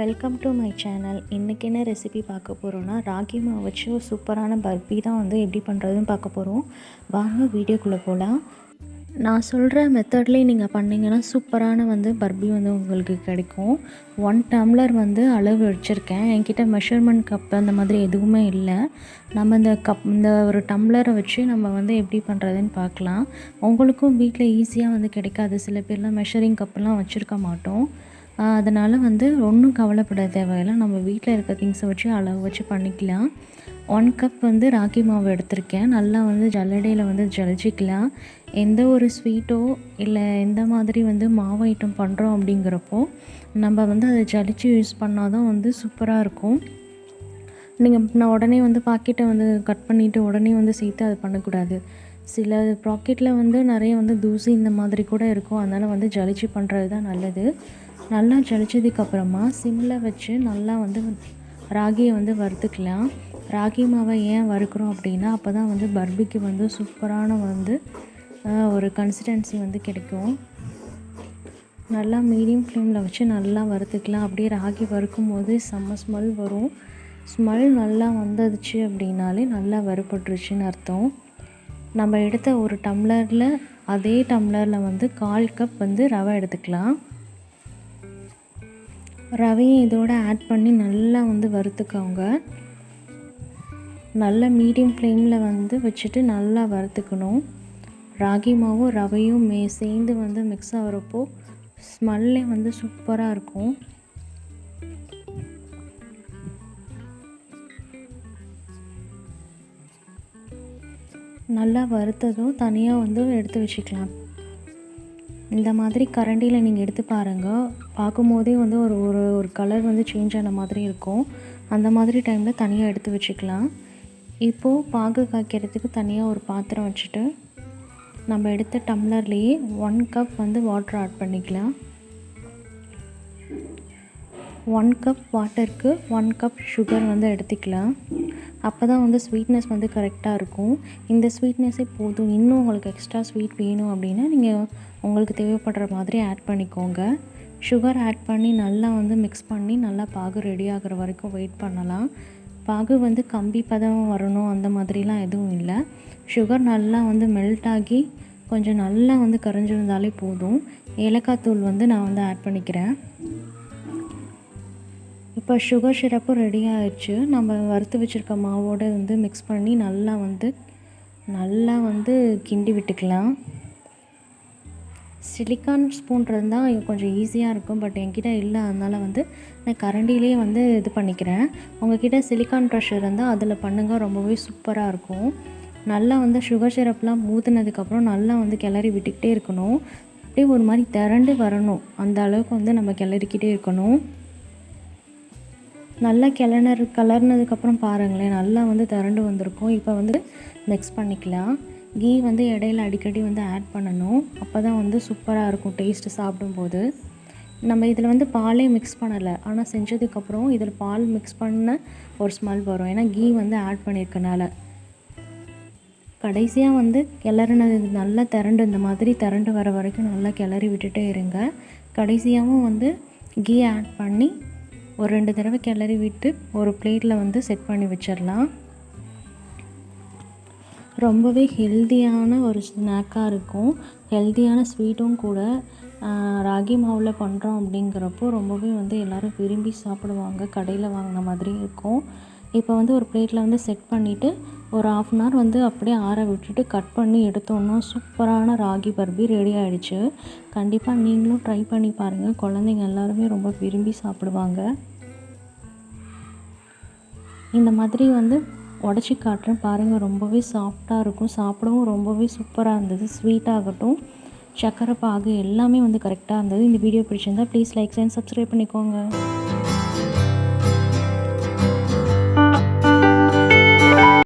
Welcome to my channel. இன்றைக்கி என்ன recipe பார்க்க போகிறோன்னா, ராகி மாவு வச்சு ஒரு சூப்பரான பர்பி தான் வந்து எப்படி பண்ணுறதுன்னு பார்க்க போகிறோம். வாங்க வீடியோக்குள்ளே போகலாம். நான் சொல்கிற மெத்தட்லேயே நீங்கள் பண்ணிங்கன்னா சூப்பரான வந்து பர்பி வந்து உங்களுக்கு கிடைக்கும். 1 டம்ளர் வந்து அளவு வச்சுருக்கேன். என்கிட்ட மெஷர்மெண்ட் கப் அந்த மாதிரி எதுவுமே இல்லை. நம்ம இந்த ஒரு டம்ளரை வச்சு நம்ம வந்து எப்படி பண்ணுறதுன்னு பார்க்கலாம். உங்களுக்கும் வீட்டில் ஈஸியாக வந்து கிடைக்காது. சில பேர்லாம் மெஷரிங் கப்லாம் வச்சுருக்க மாட்டோம். அதனால் வந்து ஒன்றும் கவலைப்பட தேவையில்லை. நம்ம வீட்டில் இருக்க திங்ஸை வச்சு அளவு வச்சு பண்ணிக்கலாம். 1 கப் வந்து ராகி மாவு எடுத்திருக்கேன். நல்லா வந்து ஜல்லடையில் வந்து ஜலிச்சிக்கலாம். எந்த ஒரு ஸ்வீட்டோ இல்லை எந்த மாதிரி வந்து மாவு ஐட்டம் பண்ணுறோம் அப்படிங்கிறப்போ நம்ம வந்து அதை ஜலிச்சு யூஸ் பண்ணால் தான் வந்து சூப்பராக இருக்கும். நான் உடனே வந்து பாக்கெட்டை வந்து கட் பண்ணிவிட்டு உடனே வந்து சேர்த்து அது பண்ணக்கூடாது. சில பாக்கெட்டில் வந்து நிறைய வந்து தூசி இந்த மாதிரி கூட இருக்கும். அதனால் வந்து ஜலிச்சு பண்ணுறது தான் நல்லது. நல்லா ஜலிச்சதுக்கப்புறமா சிம்மில் வச்சு நல்லா வந்து ராகியை வந்து வறுத்துக்கலாம். ராகி மாவை ஏன் வறுக்கிறோம் அப்படின்னா, அப்போ தான் வந்து பர்பிக்கு வந்து சூப்பரான வந்து ஒரு கன்சிஸ்டன்சி வந்து கிடைக்கும். நல்லா மீடியம் ஃப்ளேமில் வச்சு நல்லா வறுத்துக்கலாம். அப்படியே ராகி வறுக்கும் போது செம்ம ஸ்மெல் வரும். ஸ்மெல் நல்லா வந்துடுச்சு அப்படின்னாலே நல்லா வறுபட்டுருச்சுன்னு அர்த்தம். நம்ம எடுத்த ஒரு டம்ளரில் அதே டம்ளரில் வந்து 1/4 கப் வந்து ரவை எடுத்துக்கலாம். ரவையை இதோடு ஆட் பண்ணி நல்லா வந்து வறுத்துக்கோங்க. நல்லா மீடியம் ஃப்ளேமில் வந்து வச்சுட்டு நல்லா வறுத்துக்கணும். ராகி மாவும் ரவையும் சேர்ந்து வந்து மிக்ஸ் ஆகிறப்போ ஸ்மெல்லே வந்து சூப்பராக இருக்கும். நல்லா வறுத்ததும் தனியாக வந்து எடுத்து வச்சுக்கலாம். இந்த மாதிரி கரண்டியில் நீங்கள் எடுத்து பாருங்கள். பார்க்கும்போதே வந்து ஒரு கலர் வந்து சேஞ்ச் ஆன மாதிரி இருக்கும். அந்த மாதிரி டைமில் தனியாக எடுத்து வச்சுக்கலாம். இப்போது பாகு காய்க்கிறதுக்கு தனியாக ஒரு பாத்திரம் வச்சுட்டு நம்ம எடுத்த டம்ளர்லேயே 1 கப் வந்து வாட்டர் ஆட் பண்ணிக்கலாம். 1 கப் வாட்டருக்கு 1 கப் சுகர் வந்து எடுத்துக்கலாம். அப்போ தான் வந்து ஸ்வீட்னஸ் வந்து கரெக்டாக இருக்கும். இந்த ஸ்வீட்னஸே போதும். இன்னும் உங்களுக்கு எக்ஸ்ட்ரா ஸ்வீட் வேணும் அப்படின்னா நீங்கள் உங்களுக்கு தேவைப்படுற மாதிரி ஆட் பண்ணிக்கோங்க. சுகர் ஆட் பண்ணி நல்லா வந்து மிக்ஸ் பண்ணி நல்லா பாகு ரெடி ஆகிற வரைக்கும் வெயிட் பண்ணலாம். பாகு வந்து கம்பி பதம் வரணும் அந்த மாதிரிலாம் எதுவும் இல்லை. சுகர் நல்லா வந்து மெல்ட் ஆகி கொஞ்சம் நல்லா வந்து கரைஞ்சிருந்தாலே போதும். ஏலக்காய் தூள் வந்து நான் வந்து ஆட் பண்ணிக்கிறேன். இப்போ சுகர் சிரப்பும் ரெடி ஆகிடுச்சு. நம்ம வறுத்து வச்சுருக்க மாவோடு வந்து மிக்ஸ் பண்ணி நல்லா வந்து கிண்டி விட்டுக்கலாம். சிலிக்கான் ஸ்பூன் இருந்தால் கொஞ்சம் ஈஸியாக இருக்கும். பட் என்கிட்ட இல்லை. அதனால் வந்து நான் கரண்டிலே வந்து இது பண்ணிக்கிறேன். உங்கள்கிட்ட சிலிக்கான் ப்ரஷ் இருந்தால் அதில் பண்ணுங்கள். ரொம்பவே சூப்பராக இருக்கும். நல்லா வந்து சுகர் சிரப்லாம் ஊற்றுனதுக்கப்புறம் நல்லா வந்து கிளறி விட்டுக்கிட்டே இருக்கணும். அப்படியே ஒரு மாதிரி திரண்டு வரணும். அந்த அளவுக்கு வந்து நம்ம கிளறிக்கிட்டே இருக்கணும். நல்லா கலர்னதுக்கப்புறம் பாருங்களேன், நல்லா வந்து திரண்டு வந்திருக்கும். இப்போ வந்து மிக்ஸ் பண்ணிக்கலாம். கீ வந்து இடையில அடிக்கடி வந்து ஆட் பண்ணணும். அப்போ தான் வந்து சூப்பராக இருக்கும் டேஸ்ட்டு சாப்பிடும்போது. நம்ம இதில் வந்து பாலே மிக்ஸ் பண்ணலை. ஆனால் செஞ்சதுக்கப்புறம் இதில் பால் மிக்ஸ் பண்ண ஒரு ஸ்மெல் வரும். ஏன்னா கீ வந்து ஆட் பண்ணியிருக்கனால. கடைசியாக வந்து கிளறினது நல்லா இந்த மாதிரி திரண்டு வர வரைக்கும் நல்லா கிளறி விட்டுட்டே இருங்க. கடைசியாகவும் வந்து கீ ஆட் பண்ணி ஒரு 2 தடவை கிளறி விட்டு ஒரு பிளேட்டில் வந்து செட் பண்ணி வச்சிடலாம். ரொம்பவே ஹெல்த்தியான ஒரு ஸ்நாக்காக இருக்கும். ஹெல்த்தியான ஸ்வீட்டும் கூட. ராகி மாவில் பண்ணுறோம் அப்படிங்கிறப்போ ரொம்பவே வந்து எல்லோரும் விரும்பி சாப்பிடுவாங்க. கடையில் வாங்கின மாதிரி இருக்கும். இப்போ வந்து ஒரு பிளேட்டில் வந்து செட் பண்ணிவிட்டு ஒரு 1/2 அன் ஹவர் வந்து அப்படியே ஆற விட்டுட்டு கட் பண்ணி எடுத்தோன்னா சூப்பரான ராகி பர்பி ரெடி ஆகிடுச்சு. கண்டிப்பாக நீங்களும் ட்ரை பண்ணி பாருங்கள். குழந்தைங்க எல்லாருமே ரொம்ப விரும்பி சாப்பிடுவாங்க. இந்த மாதிரி வந்து உடச்சி காட்டுறேன் பாருங்கள். ரொம்பவே சாஃப்டாக இருக்கும். சாப்பிடவும் ரொம்பவே சூப்பராக இருந்தது. ஸ்வீட்டாகட்டும், சர்க்கரை பாகு எல்லாமே வந்து கரெக்டாக இருந்தது. இந்த வீடியோ பிடிச்சிருந்தால் ப்ளீஸ் லைக் அண்ட் சப்ஸ்கிரைப் பண்ணிக்கோங்க.